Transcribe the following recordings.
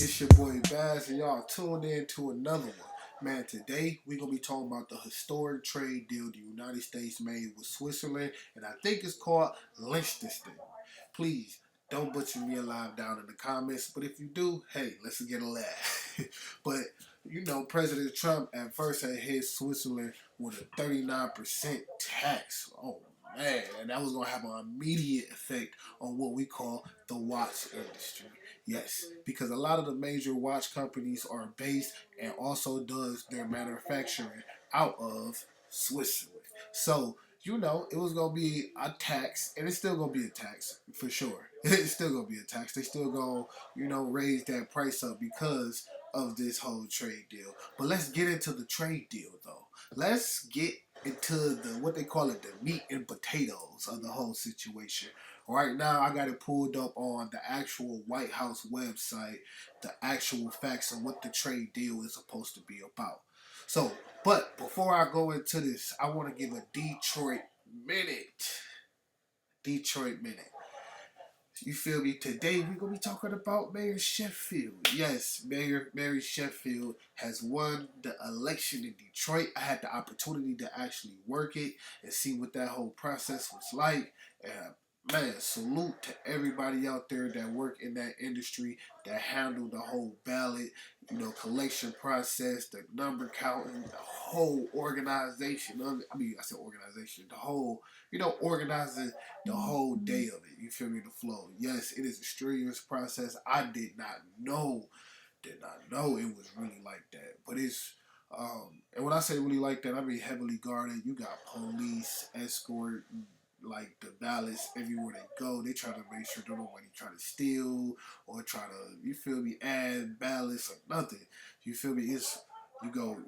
It's your boy Baz, and y'all tuned in to another one. Man, today we're going to be talking about the historic trade deal the United States made with Switzerland, and I think it's called Liechtenstein. Please, don't butcher me alive down in the comments, but if you do, hey, let's get a laugh. But, President Trump at first had hit Switzerland with a 39% tax. Oh, man, and that was going to have an immediate effect on what we call the watch industry. Yes, because a lot of the major watch companies are based and also does their manufacturing out of Switzerland. So, it was gonna be a tax, and it's still gonna be a tax for sure. It's still gonna be a tax. They still gonna, raise that price up because of this whole trade deal. But let's get into the trade deal though. Let's get into the what they call it, the meat and potatoes of the whole situation. Right now, I got it pulled up on the actual White House website, the actual facts of what the trade deal is supposed to be about. So, but before I go into this, I want to give a Detroit minute. Detroit minute. You feel me? Today we're gonna be talking about Mayor Sheffield. Yes, Mayor Mary Sheffield has won the election in Detroit. I had the opportunity to actually work it and see what that whole process was like. And man, salute to everybody out there that work in that industry that handle the whole ballot, collection process, the number counting, the whole organization of it. I mean, I said organization, the whole, organizing the whole day of it. You feel me? The flow. Yes, it is a strenuous process. I did not know it was really like that. But it's and when I say really like that, I mean heavily guarded. You got police, escort, like the ballots everywhere they go. They try to make sure don't nobody try to steal or try to, you feel me, add ballots or nothing. You feel me? It's you go.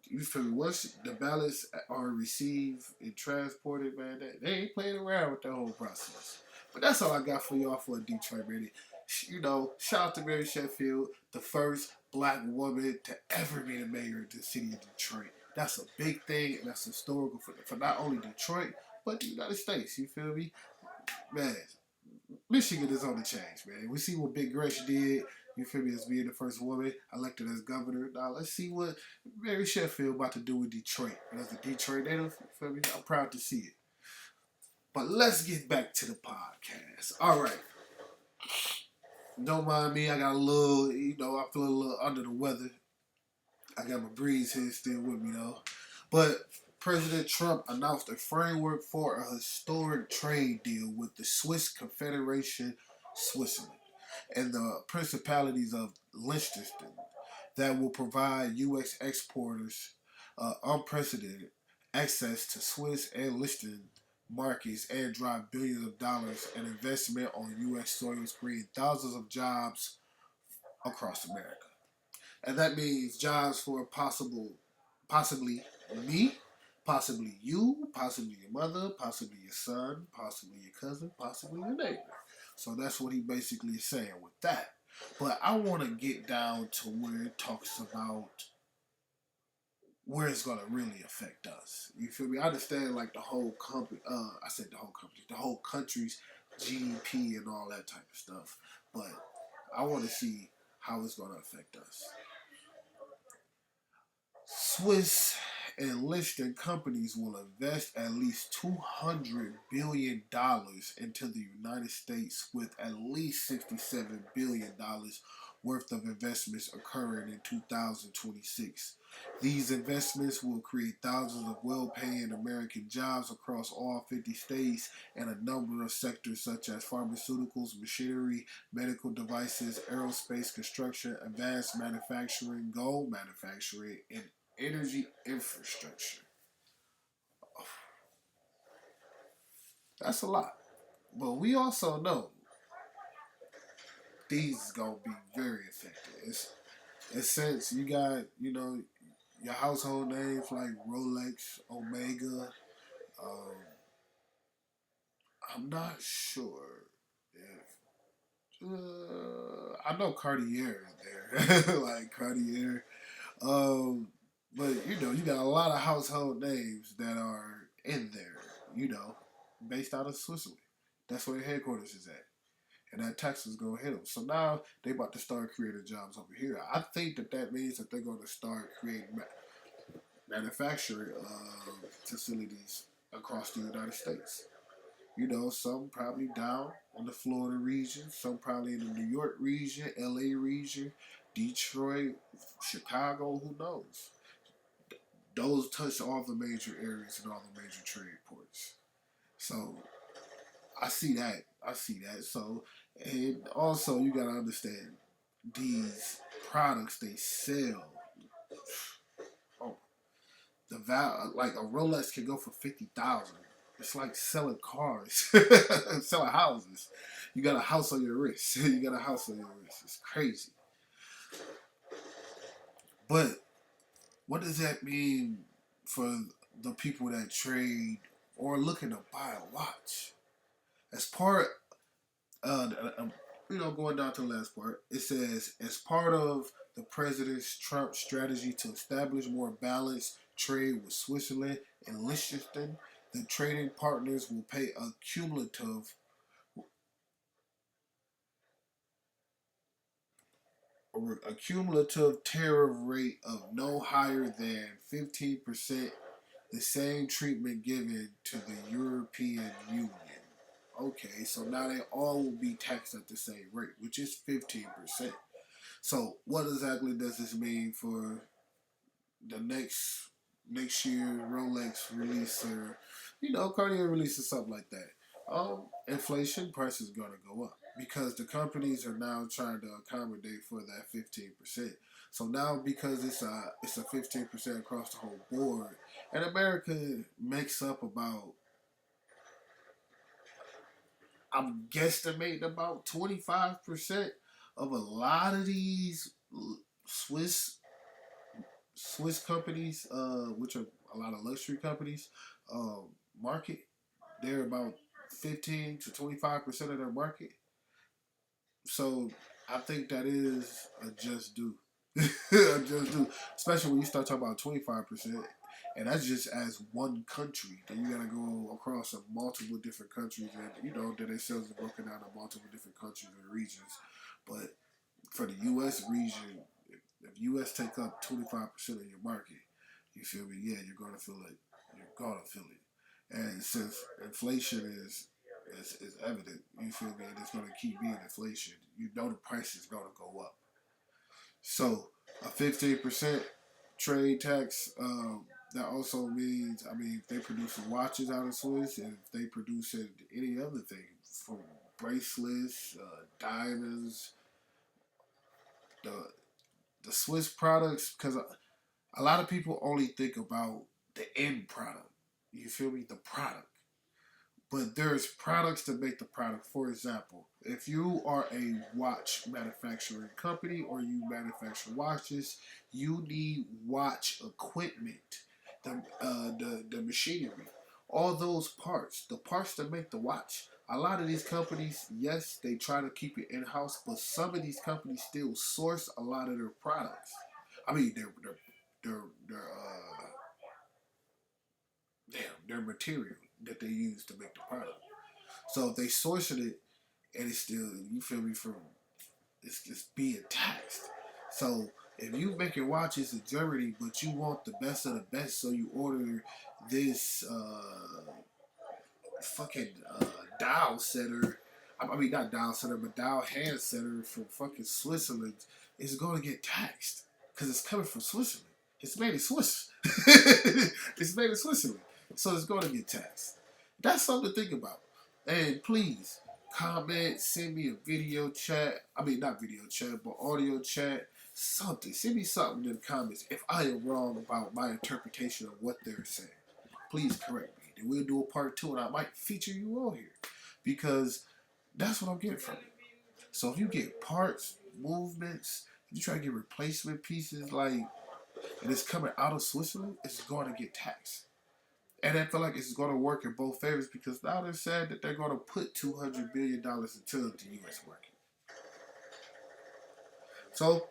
You feel me? Once the ballots are received and transported, man, they ain't playing around with that whole process. But that's all I got for y'all for a Detroit minute. Shout out to Mary Sheffield, the first black woman to ever be the mayor of the city of Detroit. That's a big thing, and that's historical for not only Detroit, but the United States. You feel me? Man, Michigan is on the change, man. We see what Big Gresh did. You feel me? As being the first woman elected as governor. Now let's see what Mary Sheffield about to do with Detroit. And as a Detroit native, you feel me? I'm proud to see it. But let's get back to the podcast. All right. Don't mind me. I got a little, I feel a little under the weather. I got my breeze here still with me though. But President Trump announced a framework for a historic trade deal with the Swiss Confederation, Switzerland, and the principalities of Liechtenstein that will provide U.S. exporters unprecedented access to Swiss and Liechtenstein markets and drive billions of dollars in investment on U.S. soils, creating thousands of jobs across America. And that means jobs for possibly me, possibly you, possibly your mother, possibly your son, possibly your cousin, possibly your neighbor. So that's what he basically is saying with that. But I want to get down to where it talks about where it's gonna really affect us. You feel me? I understand like the whole company. I said the whole company, the whole country's GDP and all that type of stuff. But I want to see how it's gonna affect us. Swiss and Liechtenstein companies will invest at least $200 billion into the United States, with at least $67 billion worth of investments occurring in 2026. These investments will create thousands of well-paying American jobs across all 50 states and a number of sectors such as pharmaceuticals, machinery, medical devices, aerospace, construction, advanced manufacturing, gold manufacturing, and energy infrastructure. That's a lot. But we also know these is gonna be very effective. It's since you got, your household names like Rolex, Omega. Um, I'm not sure if I know Cartier is there, like Cartier. Um, but you got a lot of household names that are in there. Based out of Switzerland. That's where the headquarters is at. and that tax is going to hit them. So now they about to start creating jobs over here. I think that means that they're going to start creating manufacturing facilities across the United States. You know, some probably down in the Florida region, some probably in the New York region, LA region, Detroit, Chicago, who knows? Those touch all the major areas and all the major trade ports. So I see that. I see that. So, and also you gotta understand these products they sell. Oh, the value, like a Rolex can go for 50,000. It's like selling cars, selling houses. You got a house on your wrist. You got a house on your wrist. It's crazy. But what does that mean for the people that trade or looking to buy a watch? As part, uh, going down to the last part, it says as part of the President Trump's strategy to establish more balanced trade with Switzerland and Liechtenstein, the trading partners will pay a cumulative tariff rate of no higher than 15%, the same treatment given to the European Union. Okay, so now they all will be taxed at the same rate, which is 15%. So what exactly does this mean for the next year Rolex release, or Cartier releases something like that? Inflation prices gonna go up because the companies are now trying to accommodate for that 15%. So now because it's a 15% across the whole board, and America makes up about, I'm guesstimating about 25% of a lot of these Swiss Swiss companies, which are a lot of luxury companies, market. They're about 15 to 25% of their market. So I think that is a just do. A just do. Especially when you start talking about 25%. And that's just as one country. Then you gotta go across multiple different countries, and that they sales are broken down to multiple different countries and regions. But for the U.S. region, if U.S. take up 25% of your market, you feel me? Yeah, you're gonna feel it. You're gonna feel it. And since inflation is evident, you feel me? And it's gonna keep being inflation. You know the price is gonna go up. So a 15% trade tax. That also means, I mean, if they produce watches out of Swiss, and if they produce any other thing, from bracelets, diamonds, the the Swiss products, because a lot of people only think about the end product. You feel me? The product. But there's products to make the product. For example, if you are a watch manufacturing company or you manufacture watches, you need watch equipment, the machinery, all those parts, the parts that make the watch. A lot of these companies, yes, they try to keep it in house, but some of these companies still source a lot of their products. I mean, their material that they use to make the product. So if they sourcing it and it's still, you feel me, from it's just being taxed. So if you making watches in Germany, but you want the best of the best, so you order this fucking dial setter. I mean, not dial setter, but dial hand setter from fucking Switzerland. It's going to get taxed because it's coming from Switzerland. It's made in Swiss. It's made in Switzerland, so it's going to get taxed. That's something to think about. And please comment, send me a video chat. I mean, not video chat, but audio chat. Something. Send me something in the comments if I am wrong about my interpretation of what they're saying. Please correct me. Then we'll do a part two, and I might feature you on here because that's what I'm getting from it. So if you get parts, movements, if you try to get replacement pieces, like, and it's coming out of Switzerland, it's going to get taxed. And I feel like it's going to work in both favors because now they're saying that they're going to put $200 billion into the U.S. market. So,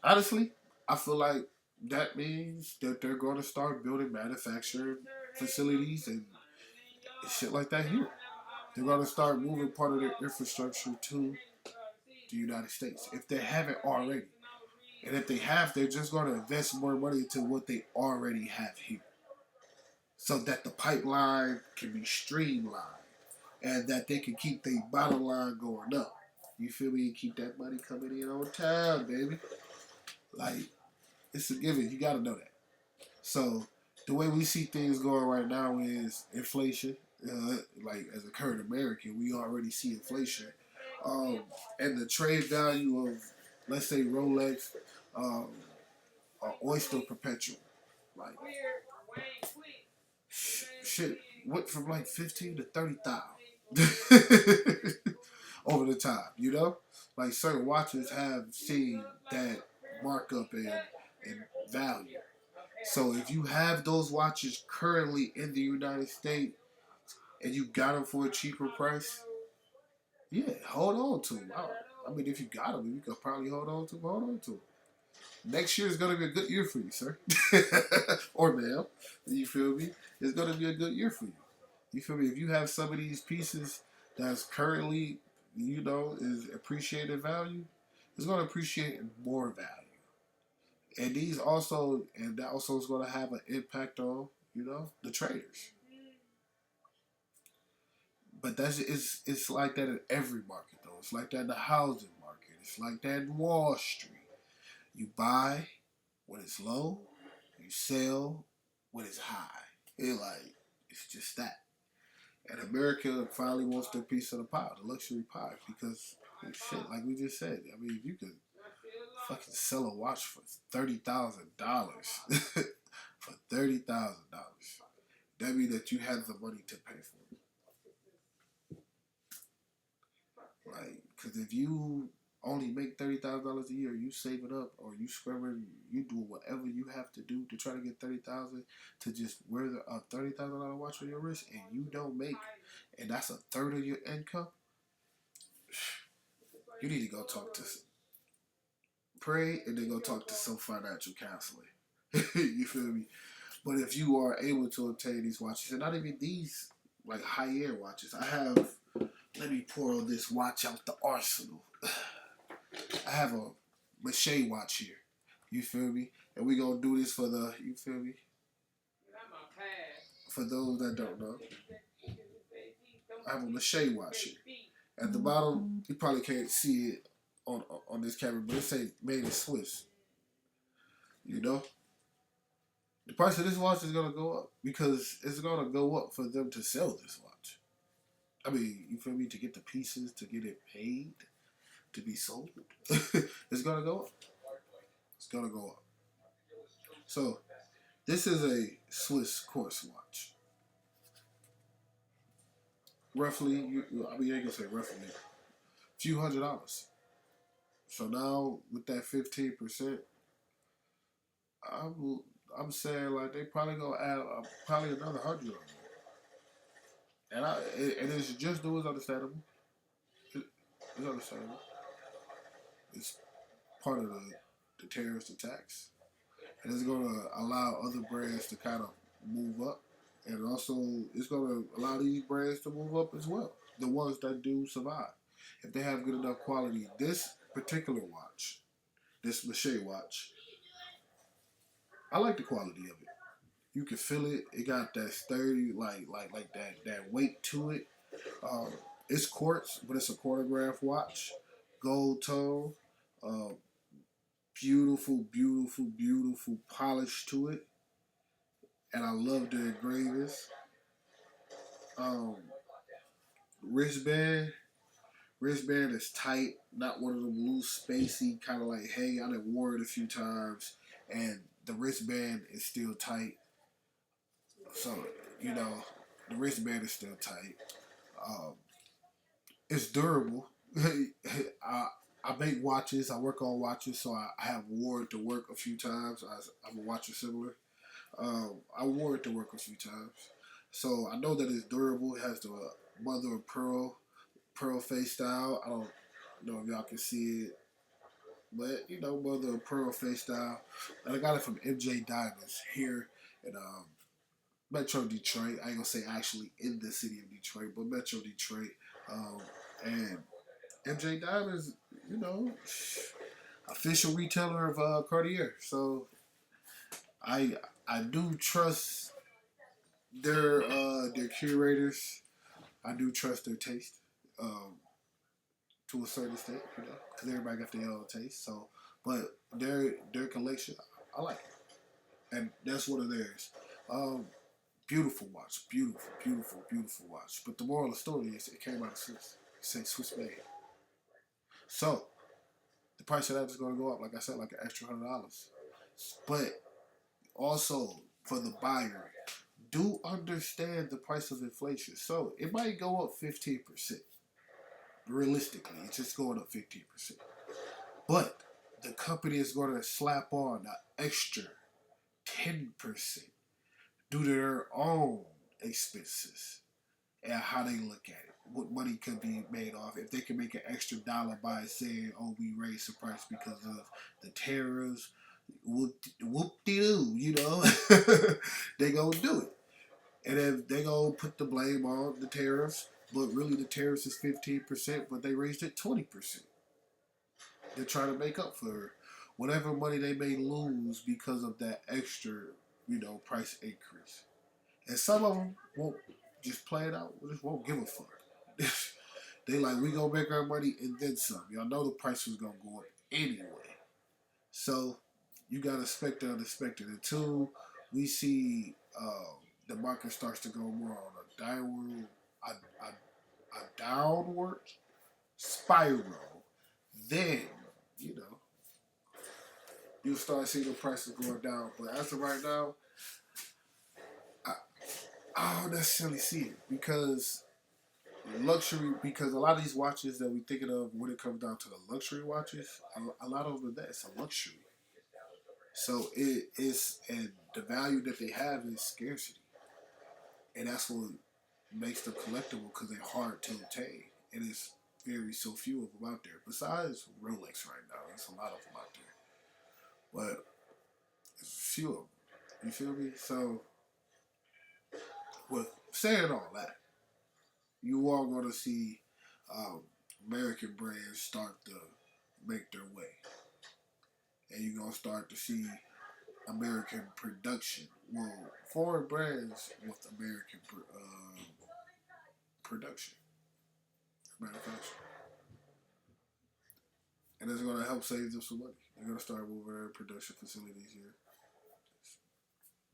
honestly, I feel like that means that they're going to start building manufacturing facilities and shit like that here. They're going to start moving part of their infrastructure to the United States if they haven't already. And if they have, they're just going to invest more money into what they already have here so that the pipeline can be streamlined and that they can keep their bottom line going up. You feel me? And keep that money coming in on time, baby. Like, it's a given. You got to know that. So, the way we see things going right now is inflation. Like, as a current American, we already see inflation. Um, and the trade value of, let's say, Rolex, um, or Oyster Perpetual. Like, shit went from like 15 to 30,000 over the time, you know? Like certain watches have seen that markup in value. So if you have those watches currently in the United States and you got them for a cheaper price, yeah, hold on to them. I mean, if you got them, you could probably hold on to them. Hold on to them. Next year is going to be a good year for you, sir. Or ma'am. You feel me? It's going to be a good year for you. You feel me? If you have some of these pieces that's currently, is appreciated value, it's going to appreciate more value. And that also is going to have an impact on, the traders. But it's like that in every market, though. It's like that in the housing market. It's like that in Wall Street. You buy when it's low, you sell when it's high. It's just that. And America finally wants their piece of the pie, the luxury pie, because shit, like we just said, I mean, if you could fucking sell a watch for $30,000 for $30,000, that means that you have the money to pay for it. Like, because if you only make $30,000 a year, you save it up, or you scrubbing, you do whatever you have to do to try to get $30,000 to just wear a $30,000 watch on your wrist, and you don't make, and that's a third of your income. You need to go pray, and then go talk to some financial counseling. You feel me? But if you are able to obtain these watches, and not even these like high-end watches, let me pour this watch out the arsenal. I have a reshape watch here. You feel me? And we gonna do this you feel me? For those that don't know, I have a reshape watch here. At the bottom, you probably can't see it on this camera, but it say made in Swiss. You know? The price of this watch is gonna go up because it's gonna go up for them to sell this watch. I mean, you feel me? To get the pieces, to get it paid, to be sold, it's gonna go up. It's gonna go up. So this is a Swiss quartz watch. Roughly, I mean, I ain't gonna say roughly, a few $100s. So now with that 15%, I'm saying like they probably gonna add probably another 100 on there. And it's just it was understandable. It's understandable. It's part of the tariffs, the tax, and it's gonna allow other brands to kind of move up, and also it's gonna allow these brands to move up as well. The ones that do survive, if they have good enough quality. This particular watch, this Mache watch, I like the quality of it. You can feel it. It got that sturdy, like that weight to it. Um, it's quartz, but it's a chronograph watch, gold tone, uh, beautiful, beautiful, beautiful polish to it, and I love the engravings. Um, wristband, wristband is tight, not one of them loose, spacey kind of like. Hey, I done wore it a few times, and the wristband is still tight. So the wristband is still tight. Um, it's durable. I, I make watches. I work on watches, so I have wore it to work a few times. I'm a watcher similar. I wore it to work a few times, so I know that it's durable. It has the mother of pearl face style. I don't know if y'all can see it, but mother of pearl face style. And I got it from MJ Diamonds here in Metro Detroit. I ain't gonna say actually in the city of Detroit, but Metro Detroit. Um, and MJ Diamonds, you know, official retailer of Cartier. So I I do trust their curators. I do trust their taste to a certain extent, you know, because everybody got their own taste. So, but their collection, I like it, and that's one of theirs. Um, Beautiful watch, beautiful, beautiful, beautiful watch. But the moral of the story is it came out of Swiss. It said Swiss made. So the price of that is going to go up, like I said, like an extra $100. But also for the buyer, do understand the price of inflation. So it might go up 15%. Realistically, it's just going up 15%. But the company is going to slap on an extra 10% due to their own expenses and how they look at it. What money could be made off if they can make an extra dollar by saying, "Oh, we raised the price because of the tariffs." Whoop de doo, you know, they gonna do it, and then they gonna put the blame on the tariffs. But really, the tariffs is 15%, but they raised it 20%. They're trying to make up for whatever money they may lose because of that extra, price increase. And some of them won't just play it out. Just won't give a fuck. They like, we gonna make our money and then some. Y'all know the price was gonna go up anyway. So you gotta expect the unexpected. Until we see the market starts to go more on a downward, a downward spiral, then you know you'll start seeing the prices going down. But as of right now, I, I don't necessarily see it because a lot of these watches that we thinking of when it comes down to the luxury watches, a lot of them that it's a luxury. So it is, and the value that they have is scarcity, and that's what makes them collectible because they're hard to obtain, and it's very so few of them out there. Besides Rolex right now, there's a lot of them out there, but it's few of them. You feel me? So with saying all that, you are going to see um, American brands start to make their way, and you're gonna start to see American production. Well, foreign brands with American production, manufacturing, and it's gonna help save them some money. They're gonna start moving their production facilities here.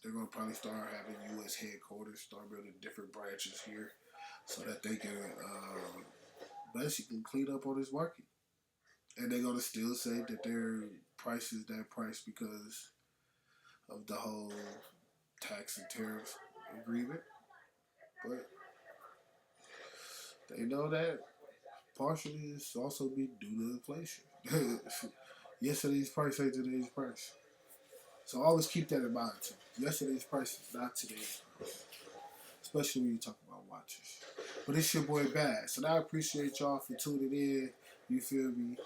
They're gonna probably start having U.S. headquarters, start building different branches here, so that they can basically clean up on this market. And they're gonna still say that their price is that price because of the whole tax and tariff agreement, but they know that partially it's also being due to inflation. Yesterday's price ain't today's price. So always keep that in mind too. Yesterday's price is not today's price. Especially when you talk about watches. But it's your boy Bad. So now I appreciate y'all for tuning in. You feel me?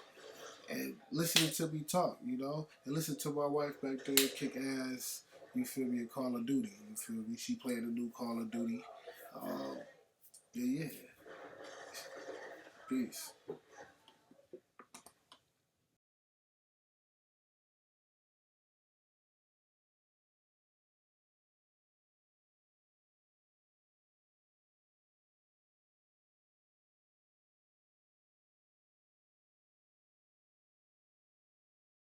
And listening to me talk, and listen to my wife back there kick ass, you feel me, in Call of Duty, you feel me? She playing a new Call of Duty. Yeah. Peace.